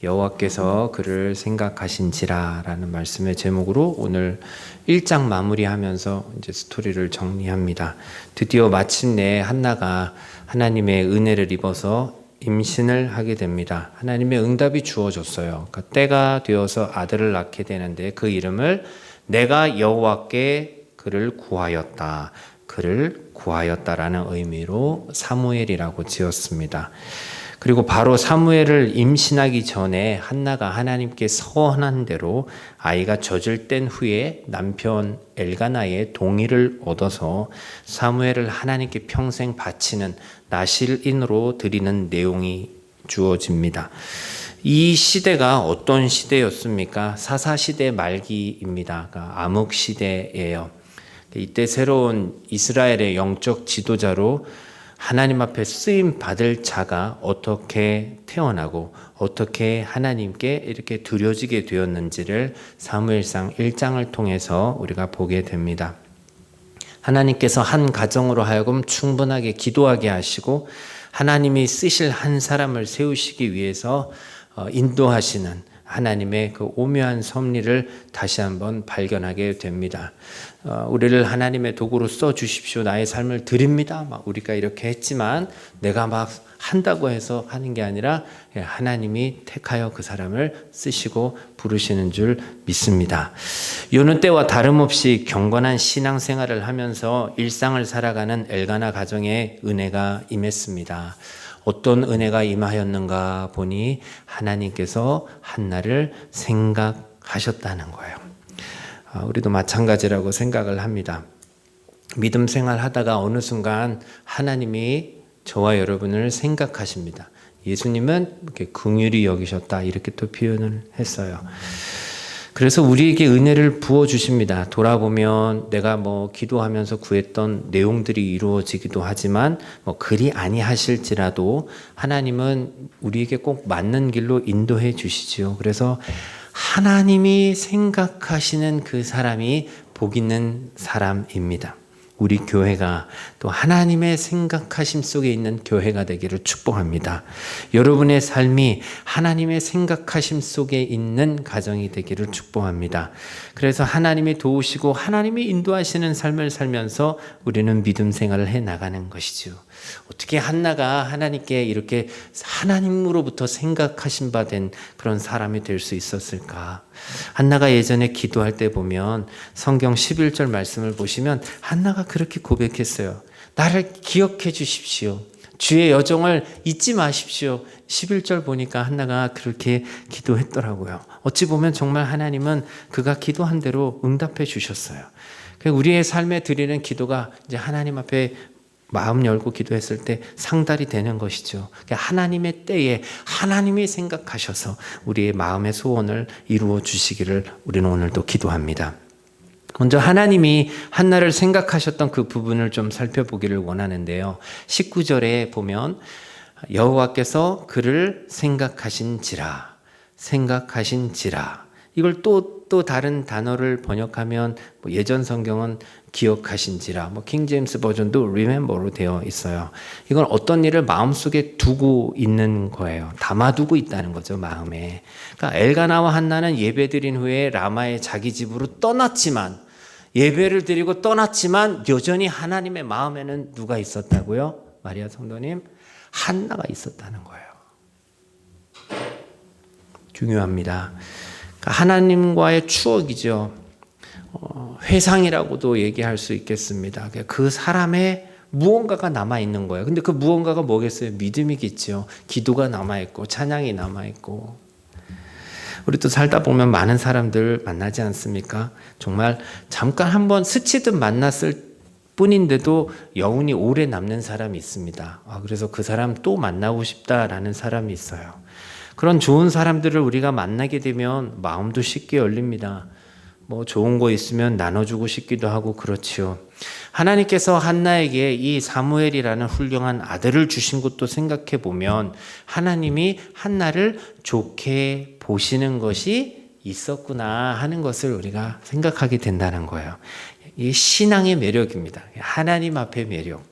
여호와께서 그를 생각하신지라 라는 말씀의 제목으로 오늘 1장 마무리하면서 이제 스토리를 정리합니다. 드디어 마침내 한나가 하나님의 은혜를 입어서 임신을 하게 됩니다. 하나님의 응답이 주어졌어요. 그러니까 때가 되어서 아들을 낳게 되는데 그 이름을 내가 여호와께 그를 구하였다. 그를 구하였다라는 의미로 사무엘이라고 지었습니다. 그리고 바로 사무엘을 임신하기 전에 한나가 하나님께 서원한 대로 아이가 젖을 뗀 후에 남편 엘가나의 동의를 얻어서 사무엘을 하나님께 평생 바치는 나실인으로 드리는 내용이 주어집니다. 이 시대가 어떤 시대였습니까? 사사시대 말기입니다. 그러니까 암흑시대예요. 이때 새로운 이스라엘의 영적 지도자로 하나님 앞에 쓰임 받을 자가 어떻게 태어나고 어떻게 하나님께 이렇게 드려지게 되었는지를 사무엘상 1장을 통해서 우리가 보게 됩니다. 하나님께서 한 가정으로 하여금 충분하게 기도하게 하시고 하나님이 쓰실 한 사람을 세우시기 위해서 인도하시는 하나님의 그 오묘한 섭리를 다시 한번 발견하게 됩니다. 우리를 하나님의 도구로 써주십시오. 나의 삶을 드립니다. 막 우리가 이렇게 했지만 내가 막 한다고 해서 하는 게 아니라 하나님이 택하여 그 사람을 쓰시고 부르시는 줄 믿습니다. 여느 때와 다름없이 경건한 신앙생활을 하면서 일상을 살아가는 엘가나 가정에 은혜가 임했습니다. 어떤 은혜가 임하였는가 보니 하나님께서 한나를 생각하셨다는 거예요. 우리도 마찬가지라고 생각을 합니다. 믿음 생활 하다가 어느 순간 하나님이 저와 여러분을 생각하십니다. 예수님은 이렇게 긍휼히 여기셨다 이렇게 또 표현을 했어요. 그래서 우리에게 은혜를 부어주십니다. 돌아보면 내가 기도하면서 구했던 내용들이 이루어지기도 하지만 그리 아니하실지라도 하나님은 우리에게 꼭 맞는 길로 인도해 주시지요. 그래서 하나님이 생각하시는 그 사람이 복 있는 사람입니다. 우리 교회가 또 하나님의 생각하심 속에 있는 교회가 되기를 축복합니다. 여러분의 삶이 하나님의 생각하심 속에 있는 가정이 되기를 축복합니다. 그래서 하나님이 도우시고 하나님이 인도하시는 삶을 살면서 우리는 믿음 생활을 해 나가는 것이죠. 어떻게 한나가 하나님께 이렇게 하나님으로부터 생각하신 바 된 그런 사람이 될 수 있었을까? 한나가 예전에 기도할 때 보면 성경 11절 말씀을 보시면 한나가 그렇게 고백했어요. 나를 기억해 주십시오. 주의 여정을 잊지 마십시오. 11절 보니까 한나가 그렇게 기도했더라고요. 어찌 보면 정말 하나님은 그가 기도한 대로 응답해 주셨어요. 우리의 삶에 드리는 기도가 이제 하나님 앞에 마음 열고 기도했을 때 상달이 되는 것이죠. 하나님의 때에 하나님이 생각하셔서 우리의 마음의 소원을 이루어 주시기를 우리는 오늘도 기도합니다. 먼저 하나님이 한나를 생각하셨던 그 부분을 좀 살펴보기를 원하는데요. 19절에 보면 여호와께서 그를 생각하신지라 이걸 또 다른 단어를 번역하면 예전 성경은 기억하신지라, 킹 제임스 버전도 remember로 되어 있어요. 이건 어떤 일을 마음속에 두고 있는 거예요. 담아두고 있다는 거죠, 마음에. 그러니까 엘가나와 한나는 예배드린 후에 라마의 자기 집으로 떠났지만, 예배를 드리고 떠났지만 여전히 하나님의 마음에는 누가 있었다고요? 마리아 성도님, 한나가 있었다는 거예요. 중요합니다. 하나님과의 추억이죠. 회상이라고도 얘기할 수 있겠습니다. 그 사람의 무언가가 남아있는 거예요. 근데 그 무언가가 뭐겠어요? 믿음이겠죠. 기도가 남아있고 찬양이 남아있고. 우리 또 살다 보면 많은 사람들 만나지 않습니까? 정말 잠깐 한번 스치듯 만났을 뿐인데도 여운이 오래 남는 사람이 있습니다. 그래서 그 사람 또 만나고 싶다라는 사람이 있어요. 그런 좋은 사람들을 우리가 만나게 되면 마음도 쉽게 열립니다. 좋은 거 있으면 나눠주고 싶기도 하고 그렇지요. 하나님께서 한나에게 이 사무엘이라는 훌륭한 아들을 주신 것도 생각해 보면 하나님이 한나를 좋게 보시는 것이 있었구나 하는 것을 우리가 생각하게 된다는 거예요. 이 신앙의 매력입니다. 하나님 앞의 매력.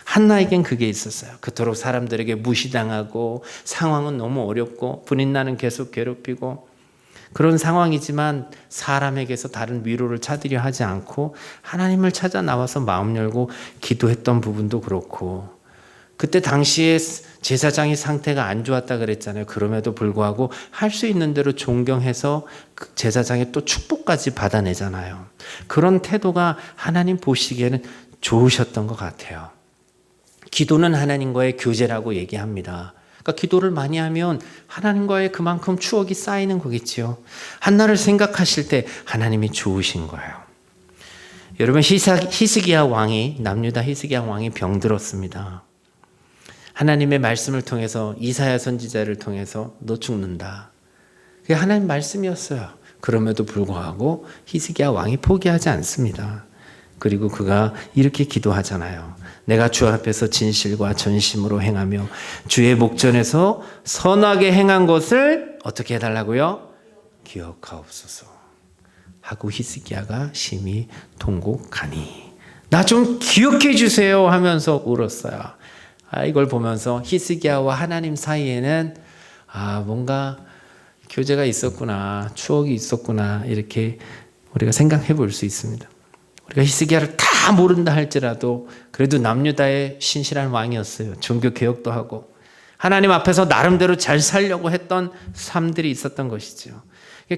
한나에겐 그게 있었어요. 그토록 사람들에게 무시당하고 상황은 너무 어렵고 분인나는 계속 괴롭히고 그런 상황이지만 사람에게서 다른 위로를 찾으려 하지 않고 하나님을 찾아 나와서 마음 열고 기도했던 부분도 그렇고, 그때 당시에 제사장이 상태가 안 좋았다 그랬잖아요. 그럼에도 불구하고 할 수 있는 대로 존경해서 그 제사장의 또 축복까지 받아내잖아요. 그런 태도가 하나님 보시기에는 좋으셨던 것 같아요. 기도는 하나님과의 교제라고 얘기합니다. 그러니까 기도를 많이 하면 하나님과의 그만큼 추억이 쌓이는 거겠지요. 한나를 생각하실 때 하나님이 좋으신 거예요. 여러분, 히스기야 왕이, 남유다 히스기야 왕이 병들었습니다. 하나님의 말씀을 통해서, 이사야 선지자를 통해서 너 죽는다. 그게 하나님 말씀이었어요. 그럼에도 불구하고 히스기야 왕이 포기하지 않습니다. 그리고 그가 이렇게 기도하잖아요. 내가 주 앞에서 진실과 전심으로 행하며 주의 목전에서 선하게 행한 것을 어떻게 해달라고요? 기억하옵소서 하고 히스기야가 심히 통곡하니 나 좀 기억해 주세요 하면서 울었어요. 이걸 보면서 히스기야와 하나님 사이에는 뭔가 교제가 있었구나, 추억이 있었구나, 이렇게 우리가 생각해 볼 수 있습니다. 우리가 히스기야를 다 모른다 할지라도 그래도 남유다의 신실한 왕이었어요. 종교 개혁도 하고 하나님 앞에서 나름대로 잘 살려고 했던 삶들이 있었던 것이죠.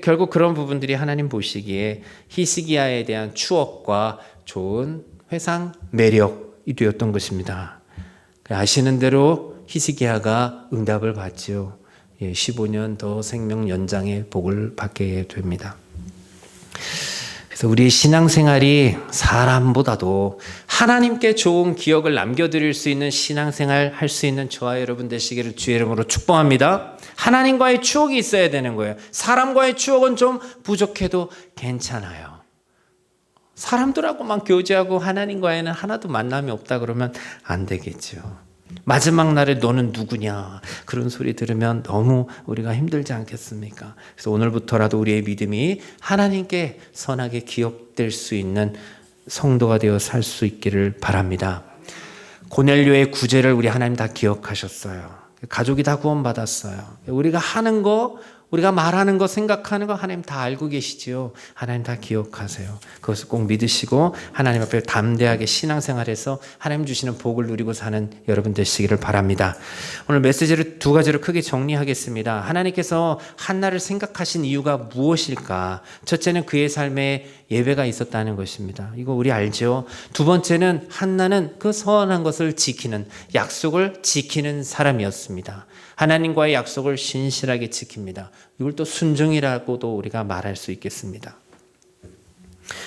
결국 그런 부분들이 하나님 보시기에 히스기야에 대한 추억과 좋은 회상 매력이 되었던 것입니다. 아시는 대로 히스기야가 응답을 받지요. 15년 더 생명 연장의 복을 받게 됩니다. 그래서 우리의 신앙생활이 사람보다도 하나님께 좋은 기억을 남겨드릴 수 있는 신앙생활 할 수 있는 저와 여러분 되시기를 주의 이름으로 축복합니다. 하나님과의 추억이 있어야 되는 거예요. 사람과의 추억은 좀 부족해도 괜찮아요. 사람들하고만 교제하고 하나님과에는 하나도 만남이 없다 그러면 안 되겠죠. 마지막 날에 너는 누구냐 그런 소리 들으면 너무 우리가 힘들지 않겠습니까? 그래서 오늘부터라도 우리의 믿음이 하나님께 선하게 기억될 수 있는 성도가 되어 살 수 있기를 바랍니다. 고넬료의 구제를 우리 하나님 다 기억하셨어요. 가족이 다 구원받았어요. 우리가 하는 거, 우리가 말하는 거, 생각하는 거 하나님 다 알고 계시지요. 하나님 다 기억하세요. 그것을 꼭 믿으시고 하나님 앞에 담대하게 신앙생활해서 하나님 주시는 복을 누리고 사는 여러분 되시기를 바랍니다. 오늘 메시지를 두 가지로 크게 정리하겠습니다. 하나님께서 한나를 생각하신 이유가 무엇일까? 첫째는 그의 삶에 예배가 있었다는 것입니다. 이거 우리 알죠? 두 번째는 한나는 그 서원한 것을 지키는, 약속을 지키는 사람이었습니다. 하나님과의 약속을 신실하게 지킵니다. 이걸 또 순종이라고도 우리가 말할 수 있겠습니다.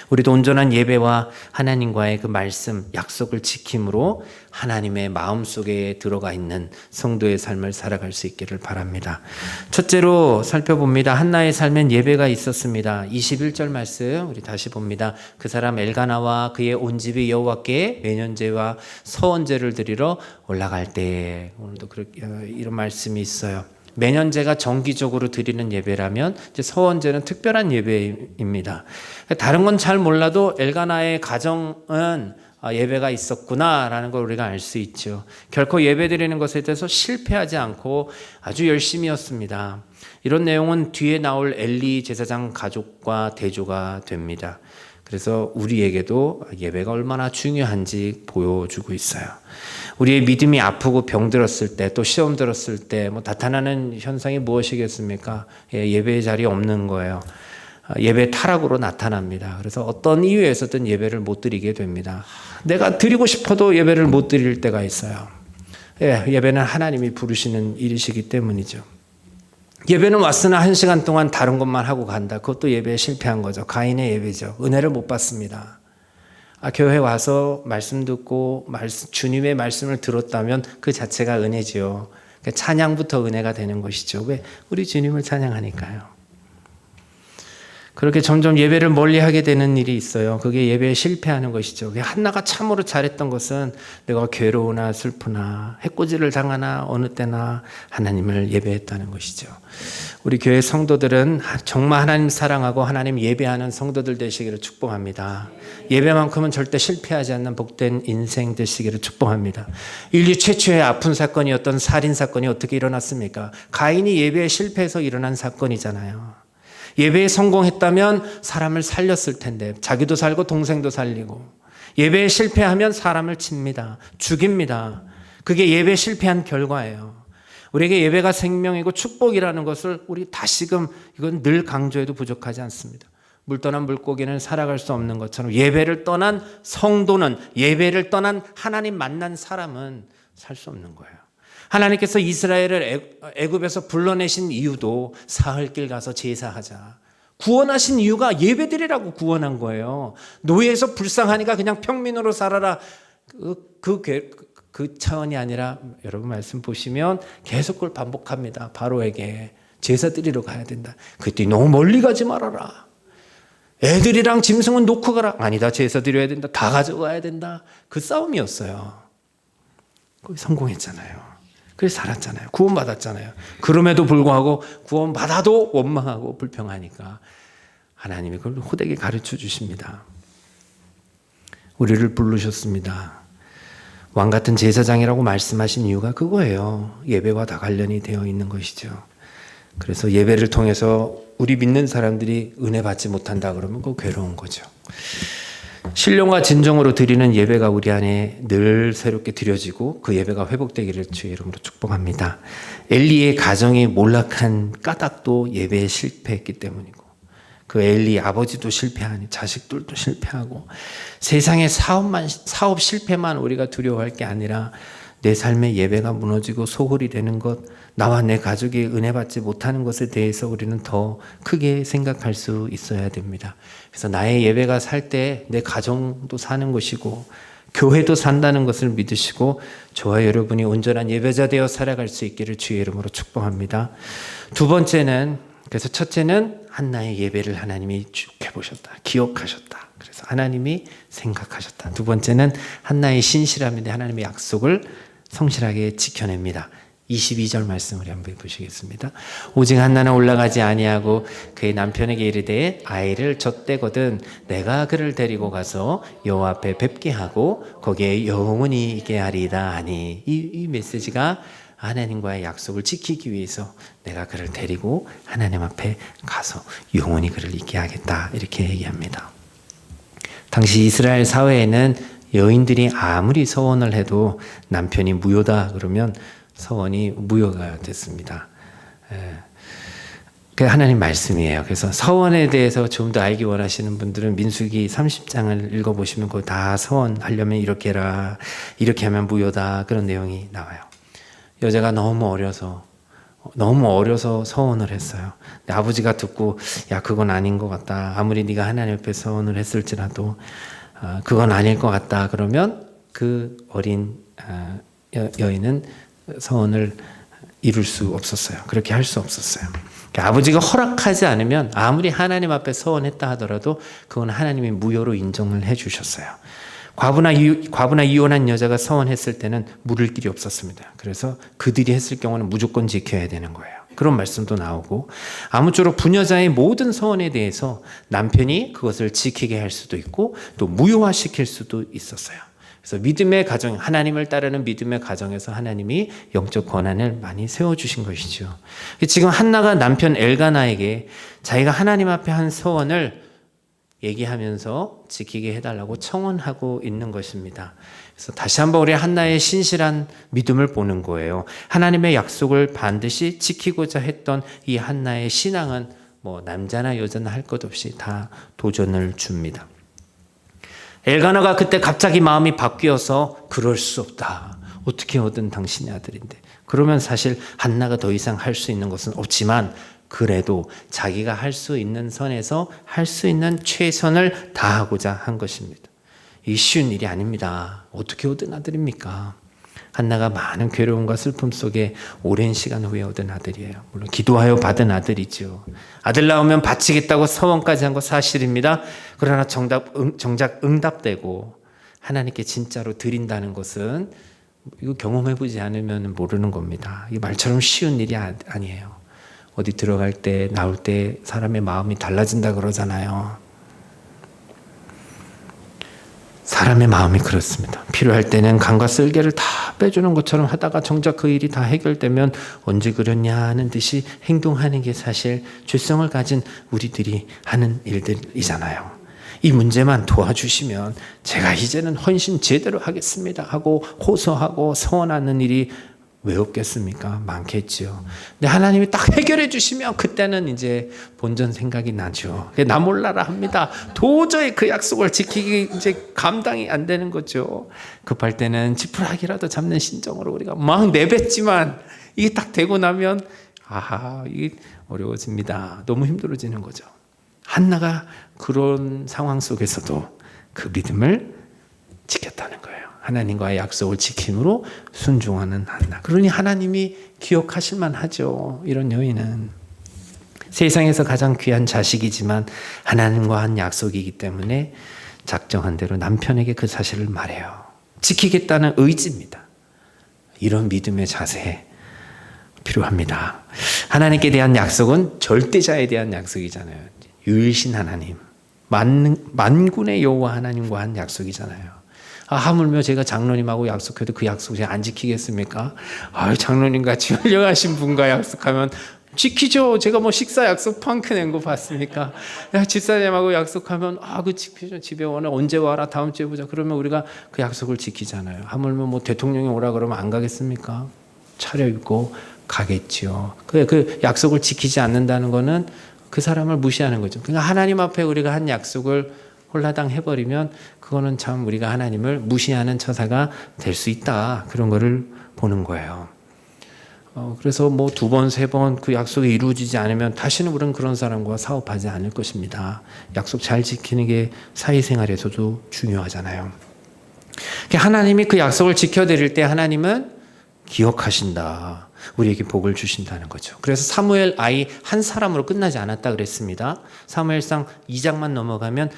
우리도 온전한 예배와 하나님과의 그 말씀, 약속을 지킴으로 하나님의 마음속에 들어가 있는 성도의 삶을 살아갈 수 있기를 바랍니다. 첫째로 살펴봅니다. 한나의 삶엔 예배가 있었습니다. 21절 말씀 우리 다시 봅니다. 그 사람 엘가나와 그의 온 집이 여호와께 매년제와 서원제를 드리러 올라갈 때, 오늘도 이런 말씀이 있어요. 매년제가 정기적으로 드리는 예배라면 이제 서원제는 특별한 예배입니다. 다른 건 잘 몰라도 엘가나의 가정은 예배가 있었구나라는 걸 우리가 알 수 있죠. 결코 예배 드리는 것에 대해서 실패하지 않고 아주 열심히였습니다. 이런 내용은 뒤에 나올 엘리 제사장 가족과 대조가 됩니다. 그래서 우리에게도 예배가 얼마나 중요한지 보여주고 있어요. 우리의 믿음이 아프고 병들었을 때, 또 시험 들었을 때 나타나는 현상이 무엇이겠습니까? 예배의 자리 없는 거예요. 예배 타락으로 나타납니다. 그래서 어떤 이유에서든 예배를 못 드리게 됩니다. 내가 드리고 싶어도 예배를 못 드릴 때가 있어요. 예배는 하나님이 부르시는 일이시기 때문이죠. 예배는 왔으나 1시간 동안 다른 것만 하고 간다. 그것도 예배에 실패한 거죠. 가인의 예배죠. 은혜를 못 받습니다. 교회 와서 말씀 듣고 주님의 말씀을 들었다면 그 자체가 은혜지요. 찬양부터 은혜가 되는 것이죠. 왜? 우리 주님을 찬양하니까요. 그렇게 점점 예배를 멀리하게 되는 일이 있어요. 그게 예배에 실패하는 것이죠. 한나가 참으로 잘했던 것은 내가 괴로우나 슬프나 해코지를 당하나 어느 때나 하나님을 예배했다는 것이죠. 우리 교회 성도들은 정말 하나님 사랑하고 하나님 예배하는 성도들 되시기를 축복합니다. 예배만큼은 절대 실패하지 않는 복된 인생 되시기를 축복합니다. 인류 최초의 아픈 사건이었던 살인 사건이 어떻게 일어났습니까? 가인이 예배에 실패해서 일어난 사건이잖아요. 예배에 성공했다면 사람을 살렸을 텐데 자기도 살고 동생도 살리고, 예배에 실패하면 사람을 칩니다. 죽입니다. 그게 예배에 실패한 결과예요. 우리에게 예배가 생명이고 축복이라는 것을 우리 다시금 이건 늘 강조해도 부족하지 않습니다. 물 떠난 물고기는 살아갈 수 없는 것처럼 예배를 떠난 성도는, 예배를 떠난 하나님 만난 사람은 살 수 없는 거예요. 하나님께서 이스라엘을 애굽에서 불러내신 이유도 사흘길 가서 제사하자. 구원하신 이유가 예배드리라고 구원한 거예요. 노예에서 불쌍하니까 그냥 평민으로 살아라. 그 차원이 아니라 여러분 말씀 보시면 계속 그걸 반복합니다. 바로에게 제사 드리러 가야 된다. 그때 너무 멀리 가지 말아라. 애들이랑 짐승은 놓고 가라. 아니다, 제사 드려야 된다. 다 가져가야 된다. 그 싸움이었어요. 거기 성공했잖아요. 그래서 살았잖아요. 구원받았잖아요. 그럼에도 불구하고 구원받아도 원망하고 불평하니까 하나님이 그걸 호되게 가르쳐 주십니다. 우리를 부르셨습니다. 왕 같은 제사장이라고 말씀하신 이유가 그거예요. 예배와 다 관련이 되어 있는 것이죠. 그래서 예배를 통해서 우리 믿는 사람들이 은혜 받지 못한다 그러면 그거 괴로운 거죠. 신령과 진정으로 드리는 예배가 우리 안에 늘 새롭게 드려지고 그 예배가 회복되기를 주의 이름으로 축복합니다. 엘리의 가정이 몰락한 까닭도 예배에 실패했기 때문이고, 그 엘리 아버지도 실패하니 자식들도 실패하고, 세상의 사업 실패만 우리가 두려워할 게 아니라 내 삶의 예배가 무너지고 소홀히 되는 것, 나와 내 가족이 은혜 받지 못하는 것에 대해서 우리는 더 크게 생각할 수 있어야 됩니다. 그래서 나의 예배가 살 때 내 가정도 사는 것이고 교회도 산다는 것을 믿으시고 저와 여러분이 온전한 예배자 되어 살아갈 수 있기를 주의 이름으로 축복합니다. 두 번째는, 그래서 첫째는 한나의 예배를 하나님이 쭉 해보셨다, 기억하셨다. 그래서 하나님이 생각하셨다. 두 번째는 한나의 신실함인데 하나님의 약속을 성실하게 지켜냅니다. 22절 말씀을 한번 보시겠습니다. 오직 한나는 올라가지 아니하고 그의 남편에게 이르되 아이를 젖대거든 내가 그를 데리고 가서 여호와 앞에 뵙게 하고 거기에 영원히 있게 하리이다 하니, 이 메시지가 하나님과의 약속을 지키기 위해서 내가 그를 데리고 하나님 앞에 가서 영원히 그를 있게 하겠다, 이렇게 얘기합니다. 당시 이스라엘 사회에는 여인들이 아무리 서원을 해도 남편이 무효다 그러면 서원이 무효가 됐습니다. 그 하나님 말씀이에요. 그래서 서원에 대해서 좀 더 알기 원하시는 분들은 민수기 30장을 읽어보시면 그거 다 서원하려면 이렇게 해라, 이렇게 하면 무효다, 그런 내용이 나와요. 여자가 너무 어려서 서원을 했어요. 근데 아버지가 듣고 야 그건 아닌 것 같다, 아무리 네가 하나님 앞에 서원을 했을지라도 그건 아닐 것 같다 그러면 그 어린 여인은 서원을 이룰 수 없었어요. 그렇게 할 수 없었어요. 아버지가 허락하지 않으면 아무리 하나님 앞에 서원했다 하더라도 그건 하나님이 무효로 인정을 해주셨어요. 과부나 이혼한 여자가 서원했을 때는 물을 길이 없었습니다. 그래서 그들이 했을 경우는 무조건 지켜야 되는 거예요. 그런 말씀도 나오고, 아무쪼록 부녀자의 모든 서원에 대해서 남편이 그것을 지키게 할 수도 있고 또 무효화시킬 수도 있었어요. 그래서 믿음의 가정, 하나님을 따르는 믿음의 가정에서 하나님이 영적 권한을 많이 세워주신 것이죠. 지금 한나가 남편 엘가나에게 자기가 하나님 앞에 한 서원을 얘기하면서 지키게 해달라고 청원하고 있는 것입니다. 그래서 다시 한번 우리 한나의 신실한 믿음을 보는 거예요. 하나님의 약속을 반드시 지키고자 했던 이 한나의 신앙은 뭐 남자나 여자나 할 것 없이 다 도전을 줍니다. 엘가나가 그때 갑자기 마음이 바뀌어서 그럴 수 없다, 어떻게 얻은 당신의 아들인데, 그러면 사실 한나가 더 이상 할 수 있는 것은 없지만 그래도 자기가 할 수 있는 선에서 할 수 있는 최선을 다하고자 한 것입니다. 이 쉬운 일이 아닙니다. 어떻게 얻은 아들입니까? 한나가 많은 괴로움과 슬픔 속에 오랜 시간 후에 얻은 아들이에요. 물론 기도하여 받은 아들이죠. 아들 나오면 바치겠다고 서원까지 한 거 사실입니다. 그러나 정작 응답되고 하나님께 진짜로 드린다는 것은 이거 경험해보지 않으면 모르는 겁니다. 이 말처럼 쉬운 일이 아니에요. 어디 들어갈 때 나올 때 사람의 마음이 달라진다 그러잖아요. 사람의 마음이 그렇습니다. 필요할 때는 간과 쓸개를 다 빼주는 것처럼 하다가 정작 그 일이 다 해결되면 언제 그랬냐 하는 듯이 행동하는 게 사실 죄성을 가진 우리들이 하는 일들이잖아요. 이 문제만 도와주시면 제가 이제는 헌신 제대로 하겠습니다 하고 호소하고 서원하는 일이 왜 없겠습니까? 많겠죠. 근데 하나님이 딱 해결해 주시면 그때는 이제 본전 생각이 나죠. 나 몰라라 합니다. 도저히 그 약속을 지키기 이제 감당이 안 되는 거죠. 급할 때는 지푸라기라도 잡는 심정으로 우리가 막 내뱉지만 이게 딱 되고 나면 이게 어려워집니다. 너무 힘들어지는 거죠. 한나가 그런 상황 속에서도 그 믿음을 지켰다는 거예요. 하나님과의 약속을 지킴으로 순종하는 한나. 그러니 하나님이 기억하실 만하죠. 이런 여인은 세상에서 가장 귀한 자식이지만 하나님과 한 약속이기 때문에 작정한 대로 남편에게 그 사실을 말해요. 지키겠다는 의지입니다. 이런 믿음의 자세 필요합니다. 하나님께 대한 약속은 절대자에 대한 약속이잖아요. 유일신 하나님, 만군의 여호와 하나님과 한 약속이잖아요. 하물며 제가 장로님하고 약속해도 그 약속 제가 안 지키겠습니까? 장로님같이 훌륭하신 분과 약속하면 지키죠. 제가 뭐 식사 약속 펑크 낸 거 봤습니까? 집사님하고 약속하면 그 지키죠. 집에 오늘 언제 와라 다음 주에 보자. 그러면 우리가 그 약속을 지키잖아요. 하물며 뭐 대통령이 오라 그러면 안 가겠습니까? 차려입고 가겠지요. 그 약속을 지키지 않는다는 거는 그 사람을 무시하는 거죠. 그러니까 하나님 앞에 우리가 한 약속을 홀라당 해버리면 그거는 참 우리가 하나님을 무시하는 처사가 될 수 있다. 그런 거를 보는 거예요. 그래서 뭐 2번, 3번 그 약속이 이루어지지 않으면 다시는 우리는 그런 사람과 사업하지 않을 것입니다. 약속 잘 지키는 게 사회생활에서도 중요하잖아요. 하나님이 그 약속을 지켜드릴 때 하나님은 기억하신다. 우리에게 복을 주신다는 거죠. 그래서 사무엘 아이 한 사람으로 끝나지 않았다 그랬습니다. 사무엘상 2장만 넘어가면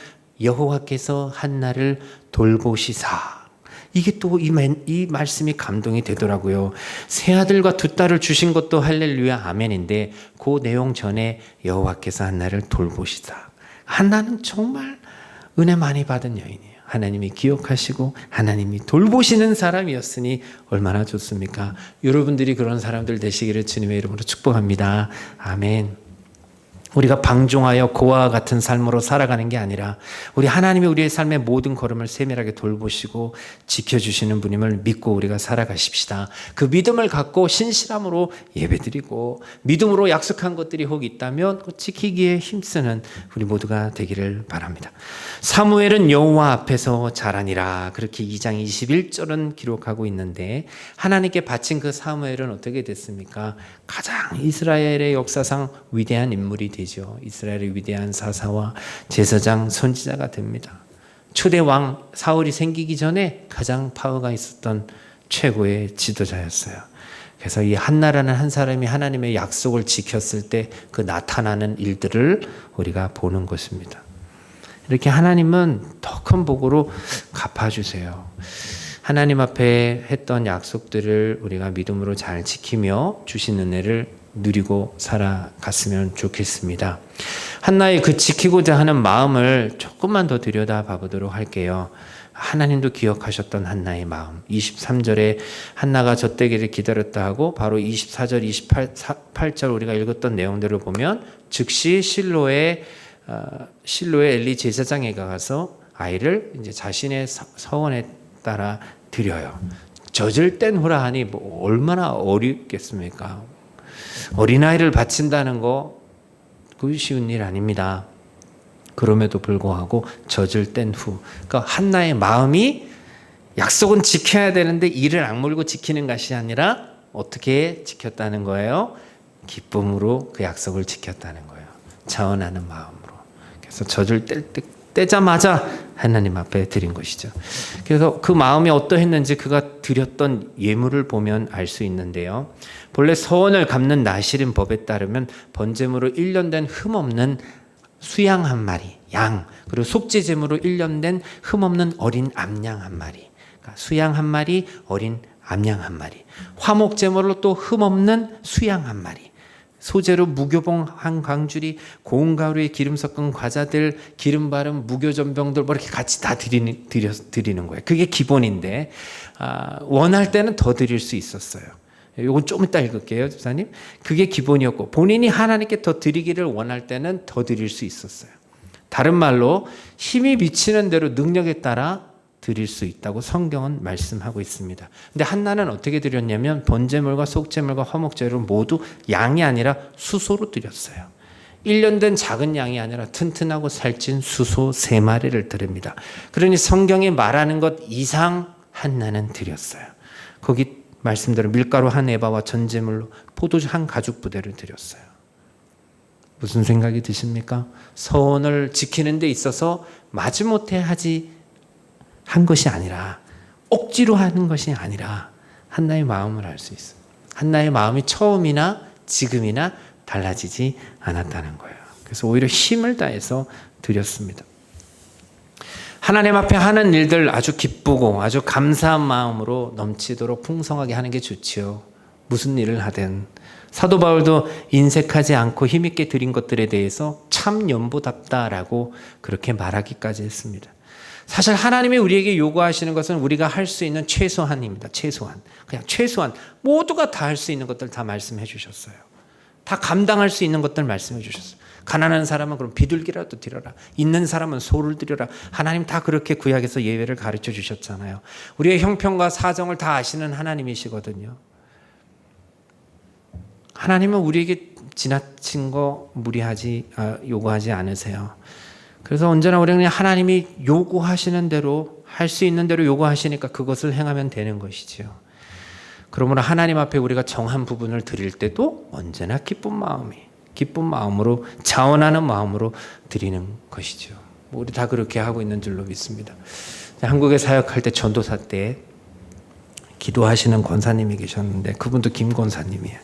여호와께서 한나를 돌보시사. 이게 또 이 말씀이 감동이 되더라고요. 세 아들과 2딸을 주신 것도 할렐루야 아멘인데 그 내용 전에 여호와께서 한나를 돌보시사. 한나는 정말 은혜 많이 받은 여인이에요. 하나님이 기억하시고 하나님이 돌보시는 사람이었으니 얼마나 좋습니까? 여러분들이 그런 사람들 되시기를 주님의 이름으로 축복합니다. 아멘. 우리가 방종하여 고아와 같은 삶으로 살아가는 게 아니라 우리 하나님이 우리의 삶의 모든 걸음을 세밀하게 돌보시고 지켜주시는 분임을 믿고 우리가 살아가십시다. 그 믿음을 갖고 신실함으로 예배드리고 믿음으로 약속한 것들이 혹 있다면 지키기에 힘쓰는 우리 모두가 되기를 바랍니다. 사무엘은 여호와 앞에서 자라니라 그렇게 2장 21절은 기록하고 있는데 하나님께 바친 그 사무엘은 어떻게 됐습니까? 가장 이스라엘의 역사상 위대한 인물이 되죠. 이스라엘의 위대한 사사와 제사장 선지자가 됩니다. 초대 왕 사울이 생기기 전에 가장 파워가 있었던 최고의 지도자였어요. 그래서 이 한나라는 한 사람이 하나님의 약속을 지켰을 때 그 나타나는 일들을 우리가 보는 것입니다. 이렇게 하나님은 더 큰 복으로 갚아주세요. 하나님 앞에 했던 약속들을 우리가 믿음으로 잘 지키며 주신 은혜를 누리고 살아갔으면 좋겠습니다. 한나의 그 지키고자 하는 마음을 조금만 더 들여다봐 보도록 할게요. 하나님도 기억하셨던 한나의 마음. 23절에 한나가 젖되기를 기다렸다 하고 바로 24절, 28절 우리가 읽었던 내용들을 보면 즉시 실로에 엘리 제사장에 가서 아이를 이제 자신의 서원에 따라 드려요. 젖을 땐 후라 하니 뭐 얼마나 어렵겠습니까? 어린아이를 바친다는 거 그게 쉬운 일 아닙니다. 그럼에도 불구하고 젖을 뗀 후, 그러니까 한나의 마음이 약속은 지켜야 되는데 이를 악물고 지키는 것이 아니라 어떻게 지켰다는 거예요? 기쁨으로 그 약속을 지켰다는 거예요. 자원하는 마음으로. 그래서 젖을 뗄 떼자마자 하나님 앞에 드린 것이죠. 그래서 그 마음이 어떠했는지 그가 드렸던 예물을 보면 알 수 있는데요. 본래 서원을 갚는 나실인 법에 따르면 번제물로 1년 된 흠없는 수양 한 마리, 양, 그리고 속죄제물로 1년 된 흠없는 어린 암양 한 마리, 그러니까 수양 한 마리, 어린 암양 한 마리, 화목제물로 또 흠없는 수양 한 마리, 소재로 무교봉 한 광주리, 고운 가루에 기름 섞은 과자들, 기름 바른 무교전병들 뭐 이렇게 같이 다 드리는 거예요. 그게 기본인데 원할 때는 더 드릴 수 있었어요. 이건 좀 이따 읽을게요, 집사님. 그게 기본이었고 본인이 하나님께 더 드리기를 원할 때는 더 드릴 수 있었어요. 다른 말로 힘이 미치는 대로 능력에 따라 드릴 수 있다고 성경은 말씀하고 있습니다. 근데 한나는 어떻게 드렸냐면 번제물과 속죄물과 화목제를 모두 양이 아니라 수소로 드렸어요. 1년 된 작은 양이 아니라 튼튼하고 살찐 수소 3마리를 드립니다. 그러니 성경이 말하는 것 이상 한나는 드렸어요. 거기 말씀대로 밀가루 한 에바와 전제물로 포도주 한 가죽 부대를 드렸어요. 무슨 생각이 드십니까? 서원을 지키는 데 있어서 마지못해 한 것이 아니라, 억지로 하는 것이 아니라 한나의 마음을 알 수 있어요. 한나의 마음이 처음이나 지금이나 달라지지 않았다는 거예요. 그래서 오히려 힘을 다해서 드렸습니다. 하나님 앞에 하는 일들 아주 기쁘고 아주 감사한 마음으로 넘치도록 풍성하게 하는 게 좋지요. 무슨 일을 하든. 사도 바울도 인색하지 않고 힘있게 드린 것들에 대해서 참 연보답다라고 그렇게 말하기까지 했습니다. 사실 하나님이 우리에게 요구하시는 것은 우리가 할 수 있는 최소한입니다. 최소한. 그냥 최소한. 모두가 다 할 수 있는 것들 다 말씀해 주셨어요. 다 감당할 수 있는 것들 말씀해 주셨어요. 가난한 사람은 그럼 비둘기라도 드려라. 있는 사람은 소를 드려라. 하나님 다 그렇게 구약에서 예외를 가르쳐 주셨잖아요. 우리의 형편과 사정을 다 아시는 하나님이시거든요. 하나님은 우리에게 지나친 거 요구하지 않으세요. 그래서 언제나 우리는 하나님이 요구하시는 대로 할 수 있는 대로 요구하시니까 그것을 행하면 되는 것이지요. 그러므로 하나님 앞에 우리가 정한 부분을 드릴 때도 언제나 기쁜 마음으로 자원하는 마음으로 드리는 것이죠. 우리 다 그렇게 하고 있는 줄로 믿습니다. 한국에 사역할 때 전도사 때 기도하시는 권사님이 계셨는데 그분도 김 권사님이에요.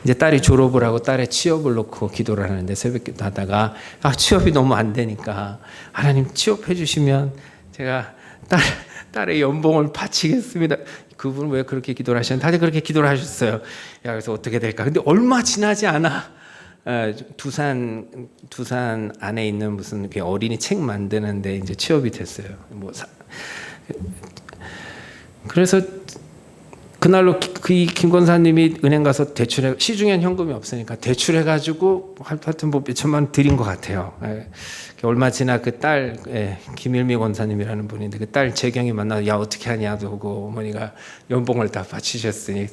이제 딸이 졸업을 하고 딸의 취업을 놓고 기도를 하는데 새벽기도 하다가 취업이 너무 안 되니까 하나님 취업해 주시면 제가 딸의 연봉을 바치겠습니다. 그분은 왜 그렇게 기도를 하셨는데 다들 그렇게 기도를 하셨어요. 그래서 어떻게 될까? 근데 얼마 지나지 않아 두산 안에 있는 무슨 어린이 책 만드는데 이제 취업이 됐어요. 그래서 그날로 김 권사님이 은행 가서 시중엔 현금이 없으니까 대출해가지고 하여튼 몇천만 원 드린 것 같아요. 얼마 지나 그 딸 김일미 권사님이라는 분인데 그 딸 재경이 만나서 야 어떻게 하냐 하고 어머니가 연봉을 다 바치셨으니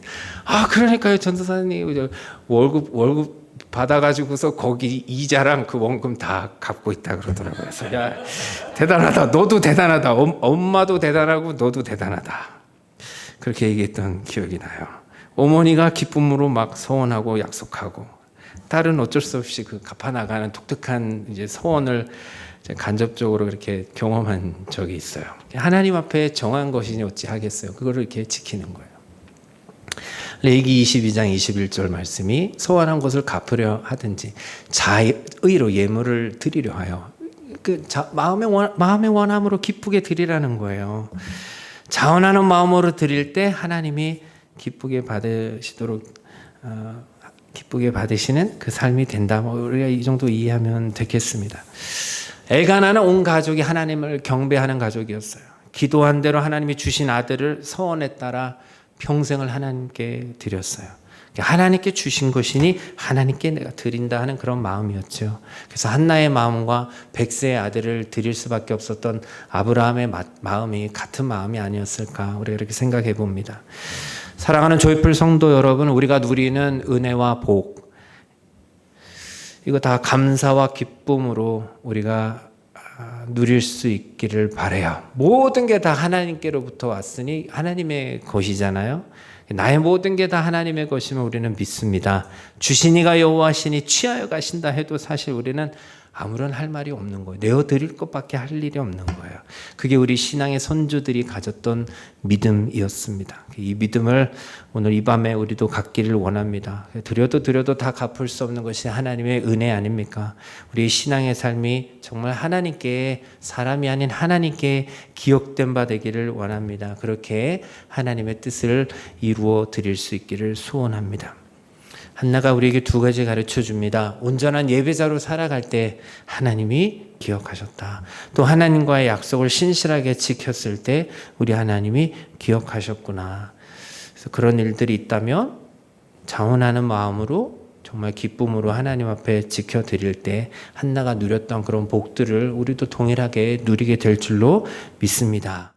그러니까요 전도사님 월급 받아가지고서 거기 이자랑 그 원금 다 갚고 있다 그러더라고요. 그래서 야 대단하다. 너도 대단하다. 엄마도 대단하고 너도 대단하다. 그렇게 얘기했던 기억이 나요. 어머니가 기쁨으로 막 서원하고 약속하고 딸은 어쩔 수 없이 그 갚아나가는 독특한 이제 서원을 간접적으로 그렇게 경험한 적이 있어요. 하나님 앞에 정한 것이니 어찌하겠어요. 그거를 이렇게 지키는 거예요. 레위기 22장 21절 말씀이 소원한 것을 갚으려 하든지 자의로 예물을 드리려 하여 마음의 원함으로 기쁘게 드리라는 거예요. 자원하는 마음으로 드릴 때 하나님이 기쁘게 받으시는 그 삶이 된다. 우리가 이 정도 이해하면 되겠습니다. 엘가나는 온 가족이 하나님을 경배하는 가족이었어요. 기도한 대로 하나님이 주신 아들을 서원에 따라 평생을 하나님께 드렸어요. 하나님께 주신 것이니 하나님께 내가 드린다 하는 그런 마음이었죠. 그래서 한나의 마음과 백세의 아들을 드릴 수밖에 없었던 아브라함의 마음이 같은 마음이 아니었을까 우리가 이렇게 생각해 봅니다. 사랑하는 조이풀 성도 여러분, 우리가 누리는 은혜와 복 이거 다 감사와 기쁨으로 우리가 누릴 수 있기를 바라요. 모든 게 다 하나님께로부터 왔으니 하나님의 것이잖아요. 나의 모든 게 다 하나님의 것이면 우리는 믿습니다. 주시니가 여호와시니 취하여 가신다 해도 사실 우리는 아무런 할 말이 없는 거예요. 내어드릴 것밖에 할 일이 없는 거예요. 그게 우리 신앙의 선조들이 가졌던 믿음이었습니다. 이 믿음을 오늘 이 밤에 우리도 갖기를 원합니다. 드려도 다 갚을 수 없는 것이 하나님의 은혜 아닙니까? 우리 신앙의 삶이 정말 하나님께, 사람이 아닌 하나님께 기억된 바 되기를 원합니다. 그렇게 하나님의 뜻을 이루어 드릴 수 있기를 소원합니다. 한나가 우리에게 두 가지 가르쳐 줍니다. 온전한 예배자로 살아갈 때 하나님이 기억하셨다. 또 하나님과의 약속을 신실하게 지켰을 때 우리 하나님이 기억하셨구나. 그래서 그런 일들이 있다면 자원하는 마음으로 정말 기쁨으로 하나님 앞에 지켜드릴 때 한나가 누렸던 그런 복들을 우리도 동일하게 누리게 될 줄로 믿습니다.